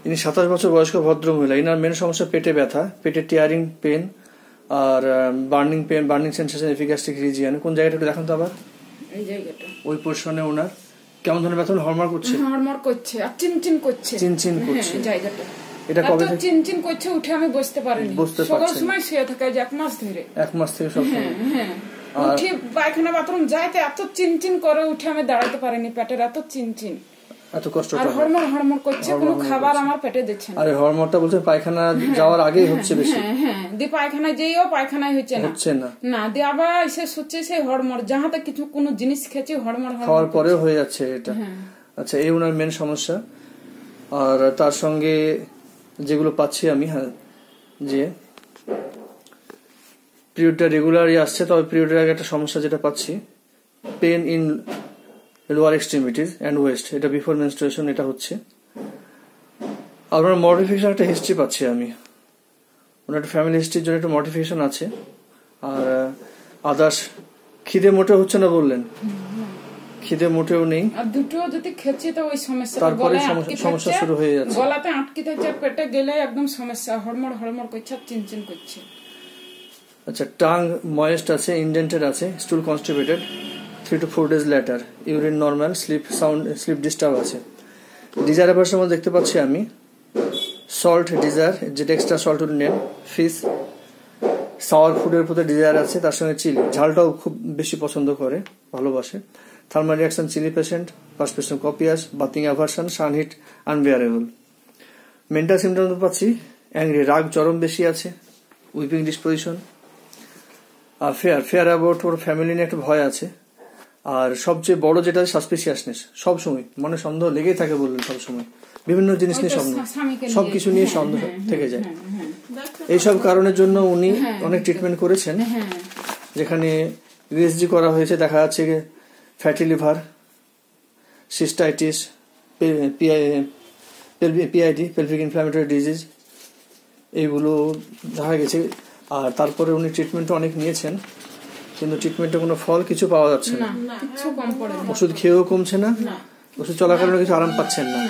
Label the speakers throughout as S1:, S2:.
S1: ইনি 27 বছর বয়স্ক ভদ্রমহিলা। ইনার মেন সমস্যা পেটে ব্যথা, পেটে টিয়ারিং পেন আর burning pain, burning sensation, epigastric region. কোন জায়গাটা একটু দেখান তো আবার।
S2: এই জায়গাটা,
S1: ওই পোরশনে ওনার কেমন ধরনের ব্যথা? হরমার করছে,
S2: হরমর করছে আর চিনচিন করছে,
S1: চিনচিন করছে
S2: জায়গাটা।
S1: এটা কবে থেকে
S2: চিনচিন করছে? উঠে আমি বসতে পারিনি, সকাল সময় শুয়ে থাকে 1 মাস ধরে।
S1: 1 মাস থেকে সব
S2: উঠে পায়খানা বাথরুম যাইতে এত চিনচিন করে, উঠে আমি দাঁড়াতে পারিনি, পেটের এত চিনচিন,
S1: এত কষ্ট,
S2: আর হরমোন হরমোন করছে, কোনো খাবার আমার পেটে দিচ্ছে না।
S1: আরে হরমোনটা বলছে পায়খানা যাওয়ার আগেই হচ্ছে বেশি।
S2: দিয়ে পায়খানা যেও পায়খানায় হচ্ছে না না, দিয়ে আবার এসে হচ্ছে সেই হরমোন, যাহাতে কিছু কোনো জিনিস খেয়েছে হরমোন
S1: খাওয়ার পরেও হয়ে যাচ্ছে এটা। আচ্ছা, এই ওনার মেন সমস্যা। আর তার সঙ্গে যেগুলো পাচ্ছি আমি, যে পিরিয়ডটা রেগুলারই আসছে, তবে পিরিয়ডের আগে একটা সমস্যা যেটা পাচ্ছি, pain in lower extremities and waist, এটা বিফোর মেনস্ট্রুয়েশন এটা হচ্ছে। আর ওনার মডিফিকেশন একটা হিস্ট্রি পাচ্ছি আমি, ওনার একটা ফ্যামিলি হিস্ট্রির জন্য একটা মডিফিকেশন আছে। আর আদার্স খিদে মোটেও হচ্ছে না বললেন, খিদে মোটেও নেই,
S2: আর দুটো যদি খেয়েছি তো ওই সমস্যা,
S1: তারপরে সমস্যা শুরু হয়ে যাচ্ছে,
S2: গলাতে আটকে থাকছে, পেটে গেলে একদম সমস্যা, হরমোন হরমোন করছে, চিনচিন করছে।
S1: আচ্ছা, টাং ময়েস্ট আছে, ইনডেন্টেড আছে, stool constipated, 3 to 4 days later, urine normal, sleep disturb আছে। ডিজায়ার অ্যাভারশন মধ্যে দেখতে পাচ্ছি আমি সল্ট ডিজায়ার, যেটা এক্সট্রা সল্ট উড নেন, ফিশ, সাওয়ার ফুডের প্রতি ডিজায়ার আছে, তার সঙ্গে চিলি, ঝালটাও খুব বেশি পছন্দ করে, ভালোবাসে। Thermal reaction chilly patient, perspiration copious, bathing aversion, sun heat unbearable. Mental symptom পাচ্ছি অ্যাংরি, রাগ চরম বেশি আছে, উইপিং ডিসপোজিশন। আর ফেয়ার অ্যাবাউট ওর ফ্যামিলি নিয়ে একটা ভয় আছে। আর সবচেয়ে বড় যেটা সাসপিসিয়াসনেস, সবসময় মনে সন্দেহ লেগেই থাকে, বললেন সবসময় বিভিন্ন জিনিস নিয়ে সন্দেহ, সবকিছু নিয়ে সন্দেহ থেকে যায়। এইসব কারণের জন্য উনি অনেক ট্রিটমেন্ট করেছেন, যেখানে ইউএসজি করা হয়েছে, দেখা যাচ্ছে fatty liver, cystitis, PID, pelvic inflammatory disease, এইগুলো দেখা গেছে। আর তারপরে উনি ট্রিটমেন্ট অনেক নিয়েছেন, কিন্তু ট্রিটমেন্টে কোনো ফল কিছু পাওয়া যাচ্ছে না, ওষুধ খেয়েও কমছে না, ওষুধ চলাকালীন কিছু আরাম পাচ্ছেন না।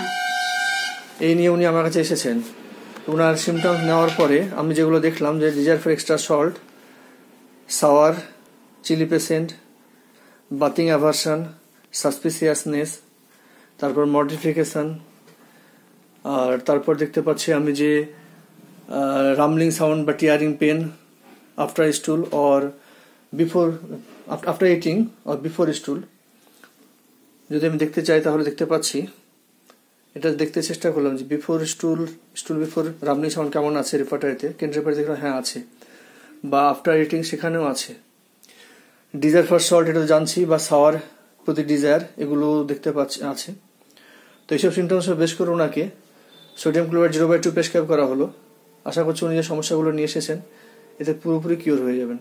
S1: এই নিয়ে উনি আমার কাছে এসেছেন। ওনার সিমটমস নেওয়ার পরে আমি যেগুলো দেখলাম, যে desire for extra salt, sour, chilly patient, bathing aversion, suspiciousness, তারপর মডিফিকেশন। আর তারপর দেখতে পাচ্ছি আমি যে রামলিং সাউন্ড বা tearing pain after stool or before, after eating or before stool. যদি আমি দেখতে চাই তাহলে দেখতে পাচ্ছি, এটা দেখতে চেষ্টা করলাম যে বিফোর স্টুল বিফোর রামলিং সাউন্ড কেমন আছে রেপার্টারিতে, কেন্দ্র রেপার্টারি দেখলাম হ্যাঁ আছে, বা আফটার ইটিং সেখানেও আছে। ডিজায়ার ফর সল্ট এটা জানছি, বা সাওয়ার প্রতি ডিজায়ার, এগুলো দেখতে পাচ্ছি আছে। তো এইসব সিমটমস বেশ করে ওনাকে সোডিয়াম ক্লোরাইড 0/2 প্রেসক্রাইব করা হলো। আশা করছি উনি যে সমস্যাগুলো নিয়ে এসেছেন এতে পুরোপুরি কিওর হয়ে যাবেন।